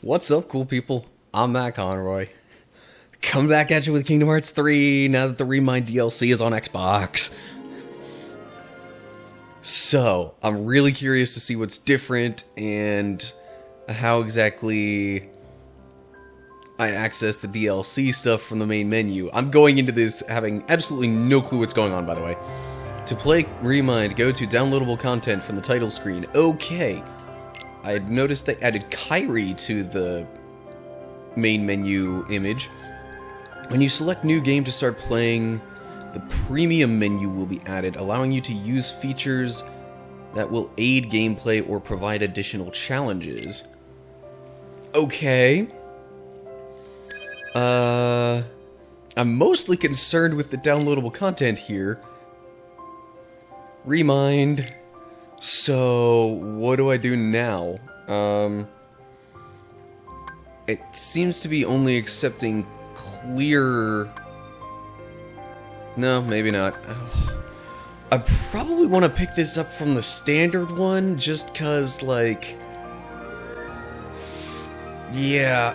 What's up, cool people? I'm Matt Conroy. Come back at you with Kingdom Hearts 3 now that the Remind DLC is on Xbox. So, I'm really curious to see what's different and how exactly I access the DLC stuff from the main menu. I'm going into this having absolutely no clue what's going on, by the way. To play Remind, go to downloadable content from the title screen. Okay. I had noticed they added KH3 to the main menu image. When you select new game to start playing, the premium menu will be added, allowing you to use features that will aid gameplay or provide additional challenges. Okay. I'm mostly concerned with the downloadable content here. Remind. So, what do I do now? It seems to be only accepting clear... No, maybe not. I probably want to pick this up from the standard one, just cause, like... Yeah...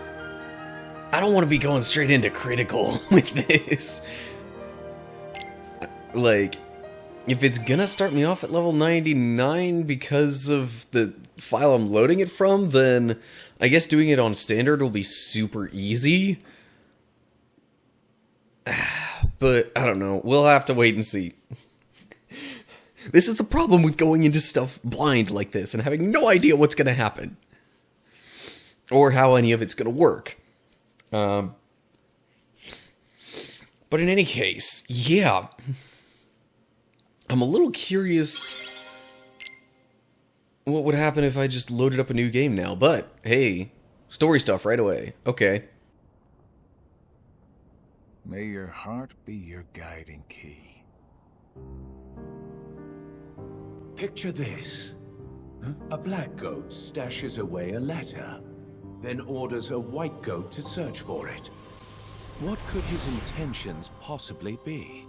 I don't want to be going straight into critical with this. Like... If it's gonna start me off at level 99 because of the file I'm loading it from, then I guess doing it on standard will be super easy. But, I don't know. We'll have to wait and see. This is the problem with going into stuff blind like this and having no idea what's gonna happen. Or how any of it's gonna work. But in any case, yeah... I'm a little curious what would happen if I just loaded up a new game now, but hey, story stuff right away. Okay. May your heart be your guiding key. Picture this. A black goat stashes away a letter, then orders a white goat to search for it. What could his intentions possibly be?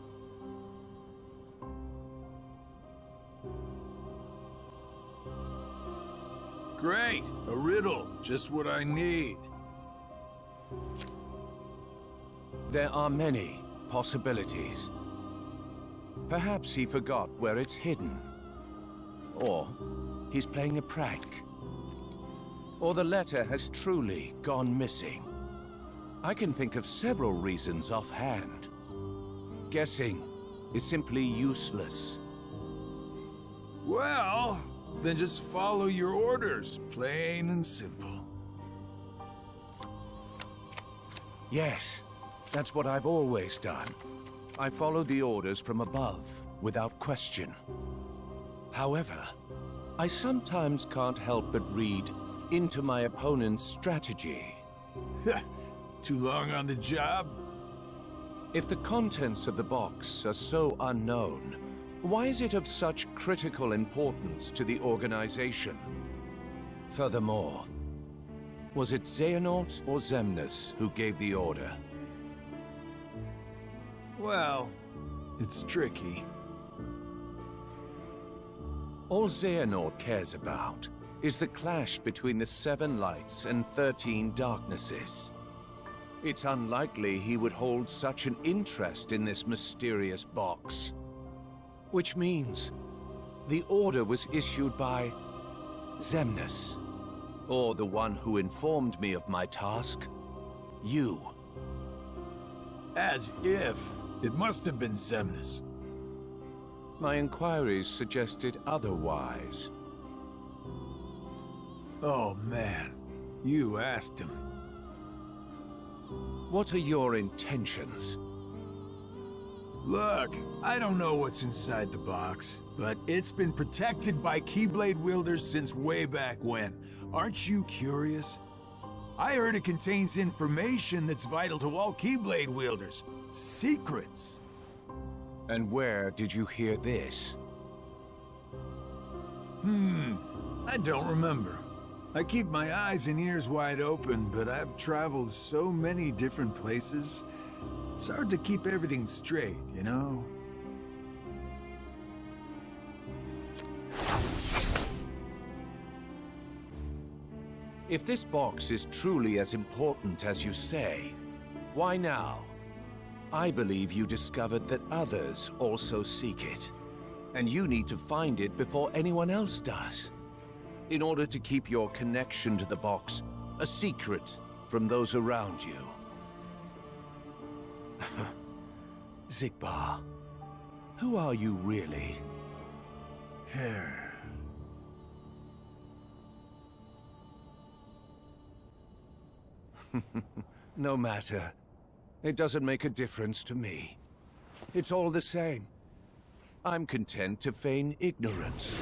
Great! A riddle. Just what I need. There are many possibilities. Perhaps he forgot where it's hidden. Or he's playing a prank. Or the letter has truly gone missing. I can think of several reasons offhand. Guessing is simply useless. Well, then just follow your orders. Plain and simple. Yes, that's what I've always done. I follow the orders from above, without question. However, I sometimes can't help but read into my opponent's strategy. Too long on the job? If the contents of the box are so unknown, why is it of such critical importance to the organization? Furthermore, was it Xehanort or Xemnas who gave the order? Well, it's tricky. All Xehanort cares about is the clash between the 7 lights and 13 darknesses. It's unlikely he would hold such an interest in this mysterious box. Which means the order was issued by Xemnas, or the one who informed me of my task, you. As if. It must have been Xemnas. My inquiries suggested otherwise. Oh man, you asked him. What are your intentions? Look, I don't know what's inside the box, but it's been protected by Keyblade wielders since way back when. Aren't you curious? I heard it contains information that's vital to all Keyblade wielders. Secrets. And where did you hear this? I don't remember. I keep my eyes and ears wide open, but I've traveled so many different places. It's hard to keep everything straight, you know? If this box is truly as important as you say, why now? I believe you discovered that others also seek it, and you need to find it before anyone else does. In order to keep your connection to the box a secret from those around you. Zigbar, who are you really? No matter. It doesn't make a difference to me. It's all the same. I'm content to feign ignorance.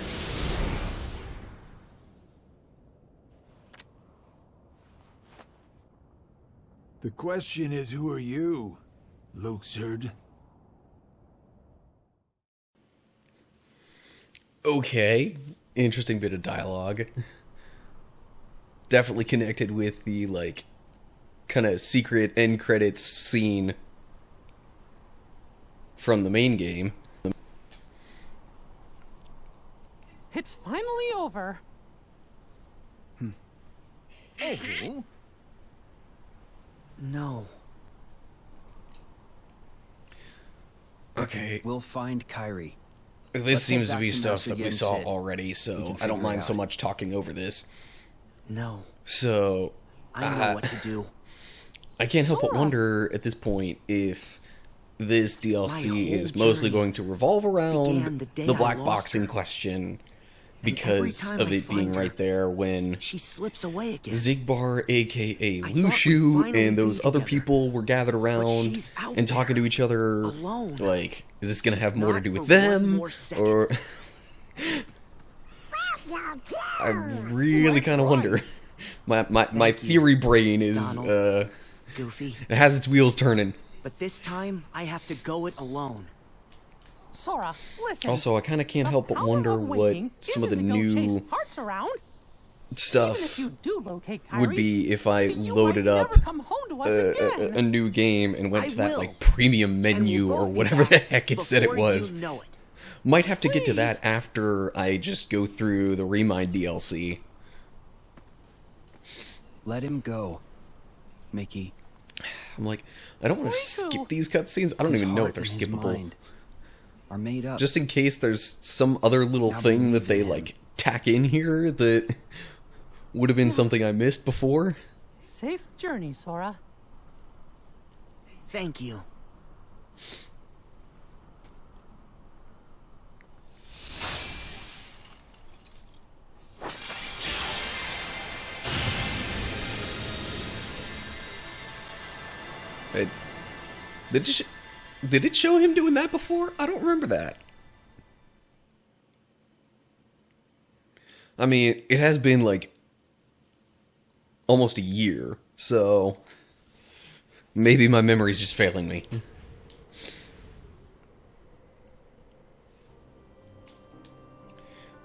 The question is, who are you, Luxord? Okay, interesting bit of dialogue. Definitely connected with the, like, kind of secret end credits scene from the main game. It's finally over. Oh. No. Okay, We'll find Kyrie. this Let's seems head to be back to stuff that Nest we again, saw Sid. already, We so can I don't figure mind it so out. much talking over this. No. So, I know what to do. I can't help but Sora. wonder at this point if this My DLC whole is mostly journey going to revolve began around the day the I black lost box in her. question every because time of I it being find her, right there when She slips away again. Zigbar, aka I thought Lushu, we'd finally and those be other together. people were gathered around she's out and talking there, to each other. alone. Like, is this gonna have more to Not do with for one them? more second. Or I really kind of wonder. My Thank you, theory brain is Donald. Goofy. it has its wheels turning. But this time, I have to go it alone. Sora, listen. Also, I kind of can't The help but power wonder of what waiting some of the isn't to go chase new hearts around. Even if stuff you do locate Kyrie, would be if I you loaded might up never come home to us again. a new game and went I to that will. like premium And menu we'll or both be whatever the back heck it said it before was. You know it. Might have to get to Please. that after I just go through the Remind DLC. Let him go, Mickey. I'm like, I don't want to Riku. skip these cutscenes. I don't His even know heart if they're and his skippable. mind are made up. Just in case there's some other little Now thing that believe they in him. like tack in here that would have been something I missed before. Safe journey, Sora. Thank you. It, did it show him doing that before? I don't remember that. I mean, it has been like almost a year, so maybe my memory's just failing me.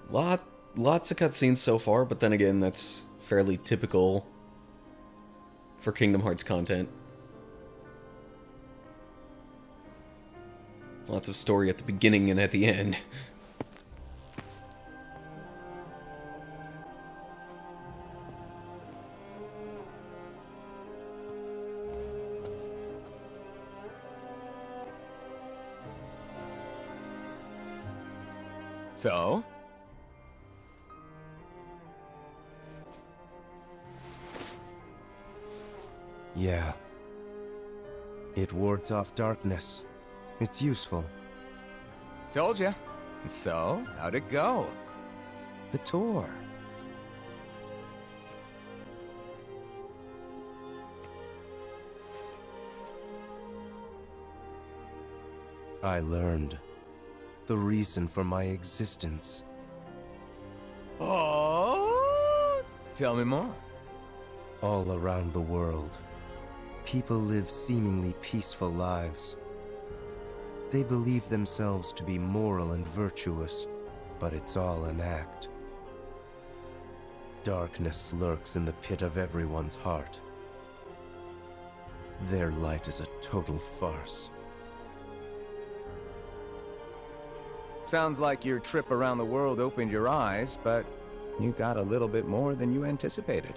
Lots of cutscenes so far, but then again, that's fairly typical for Kingdom Hearts content. Lots of story at the beginning and at the end. So? Yeah. It wards off darkness. It's useful. Told ya. So, how'd it go? The tour. I learned the reason for my existence. Oh? Tell me more. All around the world, people live seemingly peaceful lives. They believe themselves to be moral and virtuous, but it's all an act. Darkness lurks in the pit of everyone's heart. Their light is a total farce. Sounds like your trip around the world opened your eyes, but you got a little bit more than you anticipated.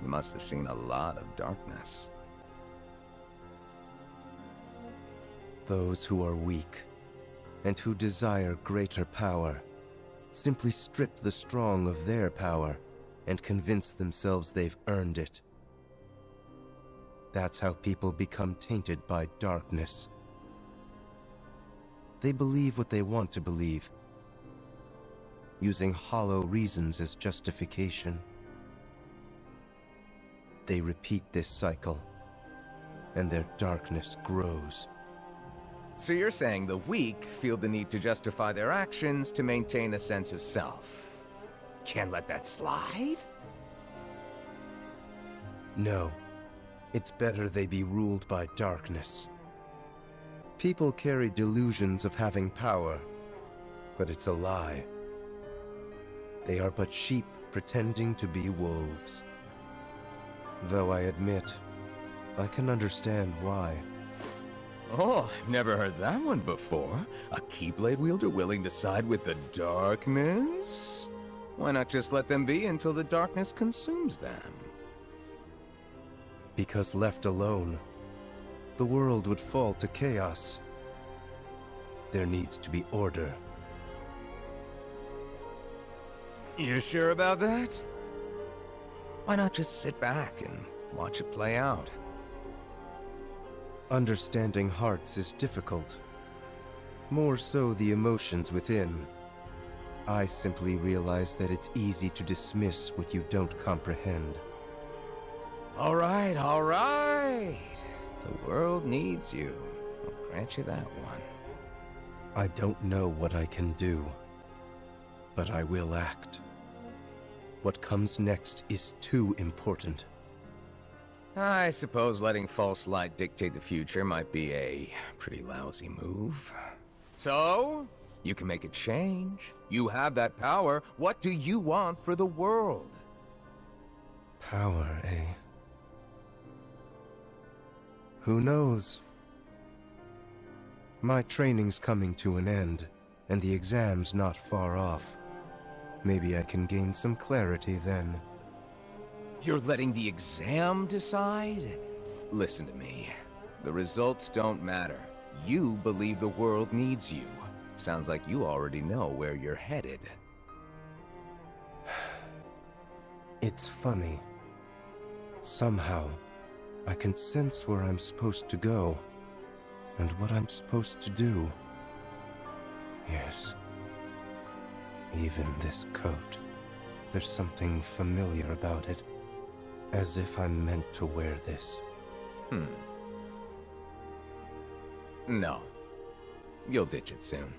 You must have seen a lot of darkness. Those who are weak and who desire greater power simply strip the strong of their power and convince themselves they've earned it. That's how people become tainted by darkness. They believe what they want to believe, using hollow reasons as justification. They repeat this cycle, and their darkness grows. So you're saying the weak feel the need to justify their actions to maintain a sense of self. Can't let that slide? No. It's better they be ruled by darkness. People carry delusions of having power, but it's a lie. They are but sheep pretending to be wolves. Though I admit, I can understand why. Oh, I've never heard that one before. A Keyblade wielder willing to side with the darkness? Why not just let them be until the darkness consumes them? Because left alone, the world would fall to chaos. There needs to be order. You sure about that? Why not just sit back and watch it play out? Understanding hearts is difficult. More so the emotions within. I simply realize that it's easy to dismiss what you don't comprehend. All right, all right. The world needs you. I'll grant you that one. I don't know what I can do, but I will act. What comes next is too important. I suppose letting false light dictate the future might be a pretty lousy move. So, you can make a change. You have that power. What do you want for the world? Power, eh? Who knows? My training's coming to an end, and the exam's not far off. Maybe I can gain some clarity then. You're letting the exam decide? Listen to me. The results don't matter. You believe the world needs you. Sounds like you already know where you're headed. It's funny. Somehow, I can sense where I'm supposed to go, and what I'm supposed to do. Yes. Even this coat. There's something familiar about it. As if I'm meant to wear this. No. You'll ditch it soon.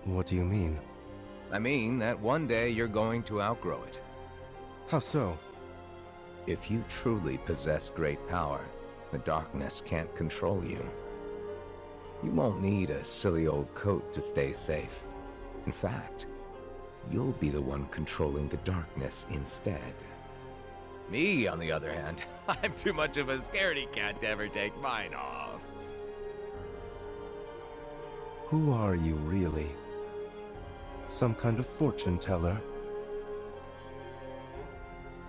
What do you mean? I mean that one day you're going to outgrow it. How so? If you truly possess great power, the darkness can't control you. You won't need a silly old coat to stay safe. In fact, you'll be the one controlling the darkness instead. Me, on the other hand, I'm too much of a scaredy cat to ever take mine off. Who are you, really? Some kind of fortune teller?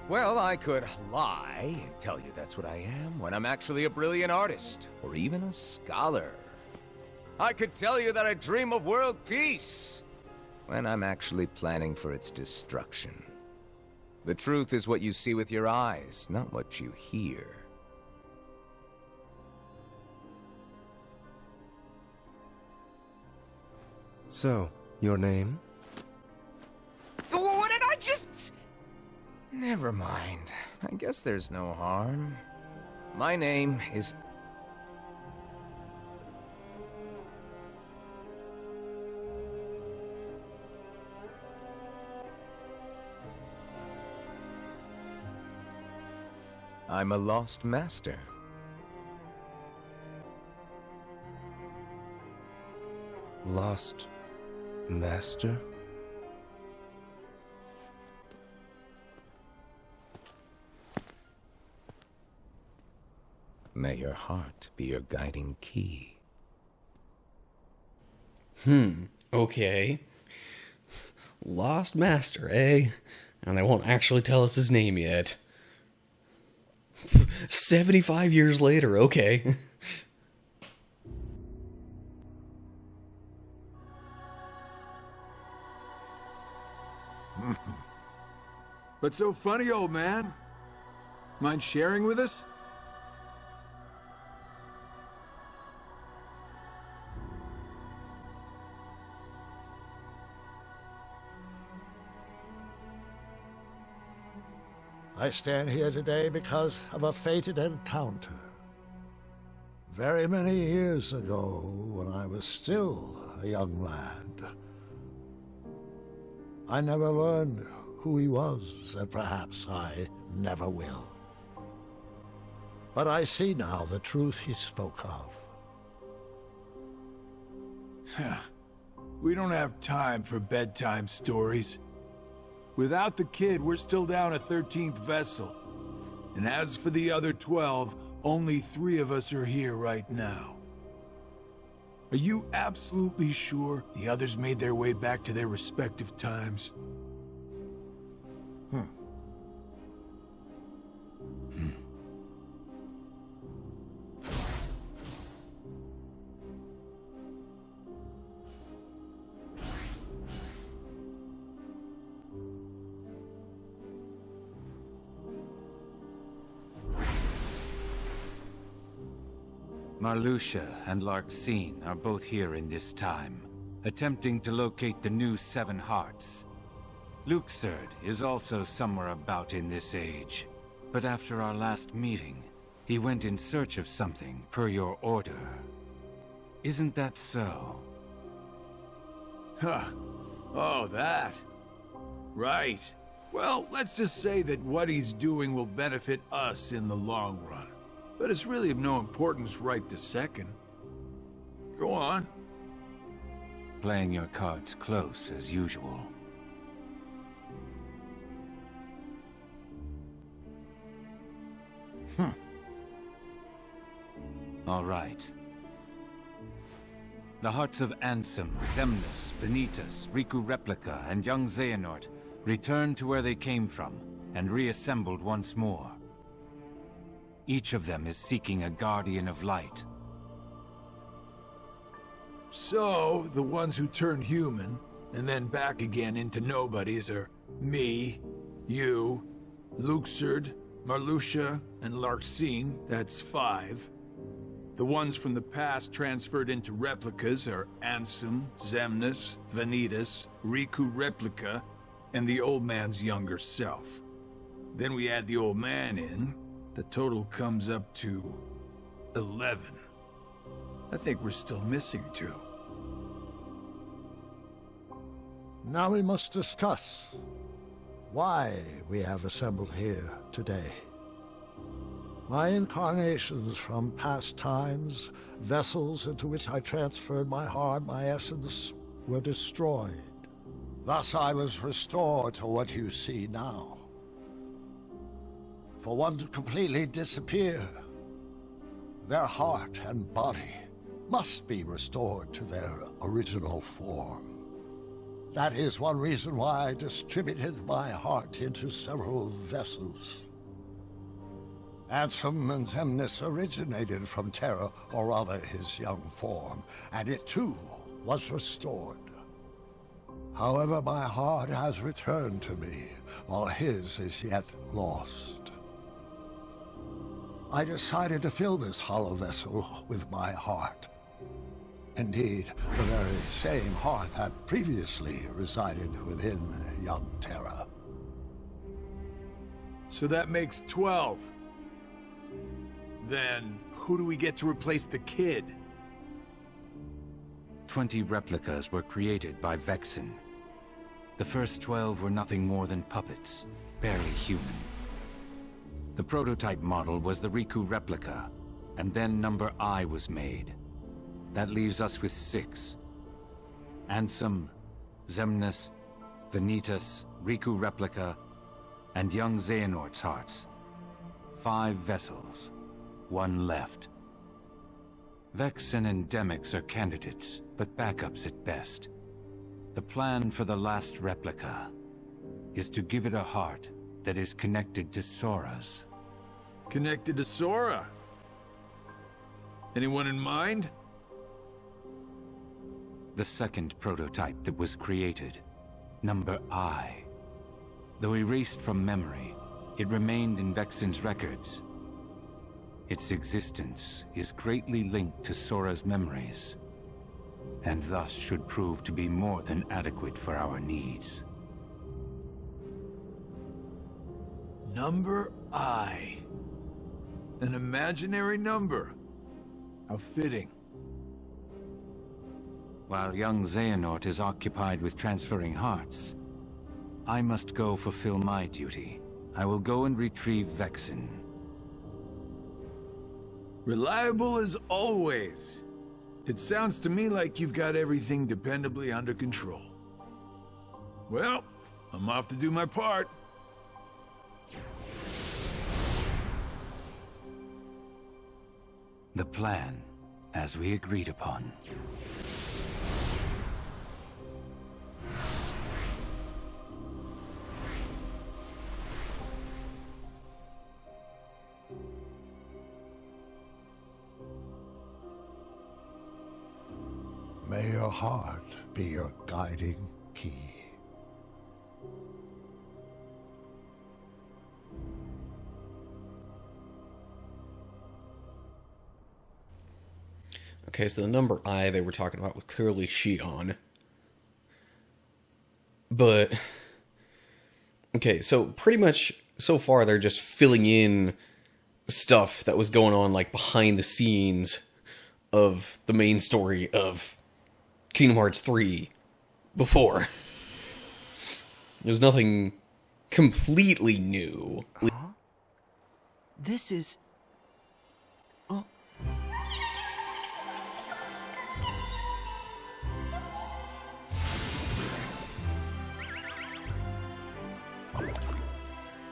Well, I could lie and tell you that's what I am when I'm actually a brilliant artist, or even a scholar. I could tell you that I dream of world peace when I'm actually planning for its destruction. The truth is what you see with your eyes, not what you hear. So, your name? What did I just... Never mind. I guess there's no harm. My name is... I'm a lost master. Lost master? May your heart be your guiding key. Okay. Lost Master, eh? And they won't actually tell us his name yet. 75 years later, okay. What's so funny, old man? Mind sharing with us? I stand here today because of a fated encounter. Very many years ago, when I was still a young lad. I never learned who he was, and perhaps I never will. But I see now the truth he spoke of. We don't have time for bedtime stories. Without the kid, we're still down a 13th vessel. And as for the other 12, only 3 of us are here right now. Are you absolutely sure the others made their way back to their respective times? Marluxia and Larxene are both here in this time, attempting to locate the new 7 hearts. Luxord is also somewhere about in this age, but after our last meeting, he went in search of something per your order. Isn't that so? Huh. Oh, that. Right. Well, let's just say that what he's doing will benefit us in the long run. But it's really of no importance right this second. Go on. Playing your cards close as usual. All right. The hearts of Ansem, Xemnas, Vanitas, Riku Replica, and young Xehanort returned to where they came from and reassembled once more. Each of them is seeking a guardian of light. So, the ones who turned human, and then back again into nobodies are me, you, Luxord, Marluxia, and Larxene, that's 5. The ones from the past transferred into replicas are Ansem, Xemnas, Vanitas, Riku Replica, and the old man's younger self. Then we add the old man in. The total comes up to 11. I think we're still missing 2. Now we must discuss why we have assembled here today. My incarnations from past times, vessels into which I transferred my heart, my essence, were destroyed. Thus I was restored to what you see now. For one to completely disappear, their heart and body must be restored to their original form. That is one reason why I distributed my heart into several vessels. Ansem and Xemnas originated from Terra, or rather his young form, and it too was restored. However, my heart has returned to me, while his is yet lost. I decided to fill this hollow vessel with my heart. Indeed, the very same heart that previously resided within young Terra. So that makes 12. Then, who do we get to replace the kid? 20 replicas were created by Vexen. The first 12 were nothing more than puppets, barely human. The prototype model was the Riku Replica, and then number I was made. That leaves us with 6. Ansem, Xemnas, Vanitas, Riku Replica, and young Xehanort's hearts. 5 vessels, 1 left. Vexen and Demyx are candidates, but backups at best. The plan for the last replica is to give it a heart that is connected to Sora's. Connected to Sora. Anyone in mind? The second prototype that was created, number I. Though erased from memory, it remained in Vexen's records. Its existence is greatly linked to Sora's memories, and thus should prove to be more than adequate for our needs. Number I. An imaginary number. How fitting. While young Xehanort is occupied with transferring hearts, I must go fulfill my duty. I will go and retrieve Vexen. Reliable as always. It sounds to me like you've got everything dependably under control. Well, I'm off to do my part. The plan, as we agreed upon. May your heart be your guiding key. Okay, so the number I they were talking about was clearly Shion. But, okay, so pretty much so far they're just filling in stuff that was going on, like, behind the scenes of the main story of Kingdom Hearts 3 before. There's nothing completely new. This is... Oh.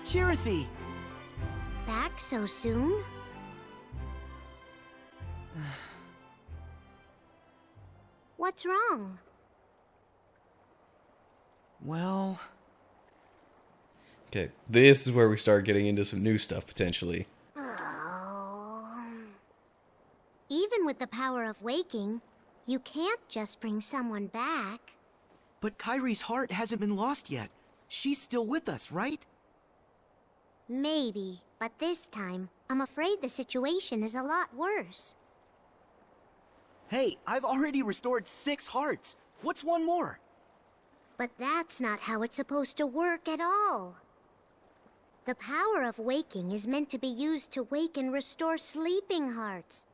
Chirithy! Back so soon? What's wrong? Well... Okay, this is where we start getting into some new stuff, potentially. Oh. Even with the power of waking, you can't just bring someone back. But Kairi's heart hasn't been lost yet. She's still with us, right? Maybe, but this time, I'm afraid the situation is a lot worse. Hey, I've already restored 6 hearts. What's one more? But that's not how it's supposed to work at all. The power of waking is meant to be used to wake and restore sleeping hearts,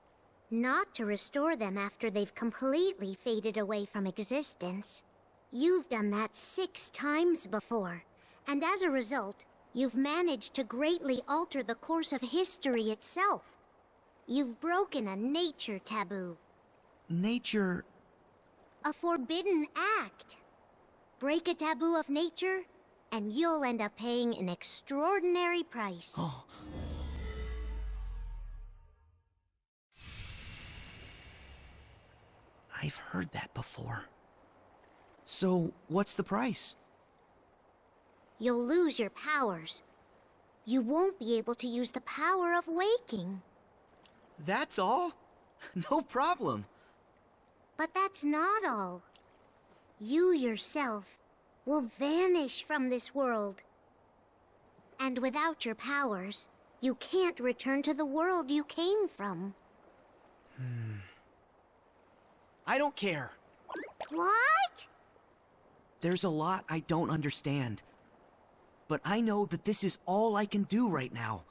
not to restore them after they've completely faded away from existence. You've done that 6 times before, and as a result, you've managed to greatly alter the course of history itself. You've broken a nature taboo. Nature... A forbidden act. Break a taboo of nature, and you'll end up paying an extraordinary price. Oh. I've heard that before. So, what's the price? You'll lose your powers. You won't be able to use the power of waking. That's all? No problem. But that's not all. You yourself will vanish from this world. And without your powers, you can't return to the world you came from. I don't care. What? There's a lot I don't understand. But I know that this is all I can do right now.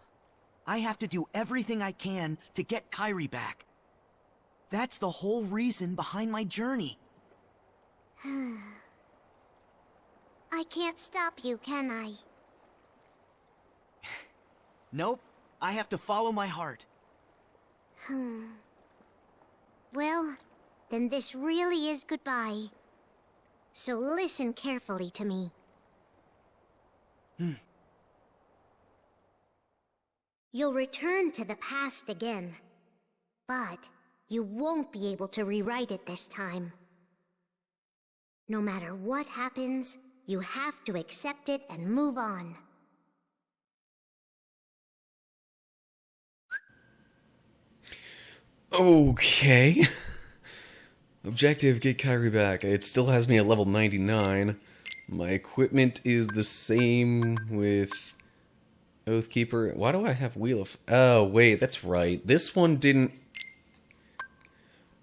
I have to do everything I can to get Kairi back. That's the whole reason behind my journey. I can't stop you, can I? Nope. I have to follow my heart. Well, then this really is goodbye. So listen carefully to me. You'll return to the past again, but you won't be able to rewrite it this time. No matter what happens, you have to accept it and move on. Okay. Objective, get Kyrie back. It still has me at level 99. My equipment is the same with Oathkeeper. Why do I have Wheel of... Oh, wait, that's right. This one didn't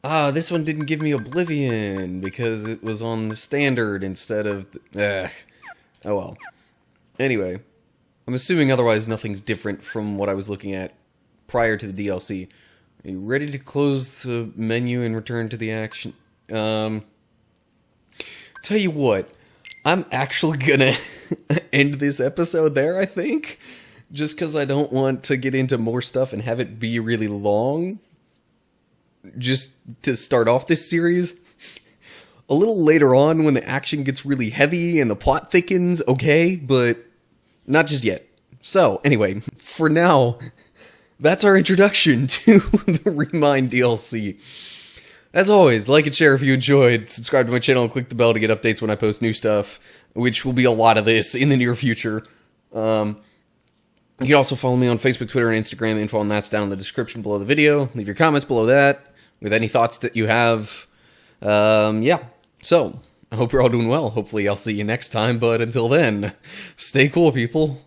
give me Oblivion because it was on the standard instead of... Oh well. Anyway, I'm assuming otherwise nothing's different from what I was looking at prior to the DLC. Are you ready to close the menu and return to the action? Tell you what, I'm actually gonna end this episode there, I think. Just because I don't want to get into more stuff and have it be really long. Just to start off this series. A little later on, when the action gets really heavy and the plot thickens, okay, but not just yet. So, anyway, for now... That's our introduction to the Remind DLC. As always, like and share if you enjoyed, subscribe to my channel and click the bell to get updates when I post new stuff, which will be a lot of this in the near future. You can also follow me on Facebook, Twitter, and Instagram. Info on that's down in the description below the video. Leave your comments below that with any thoughts that you have. Yeah, so I hope you're all doing well. Hopefully I'll see you next time, but until then, stay cool, people.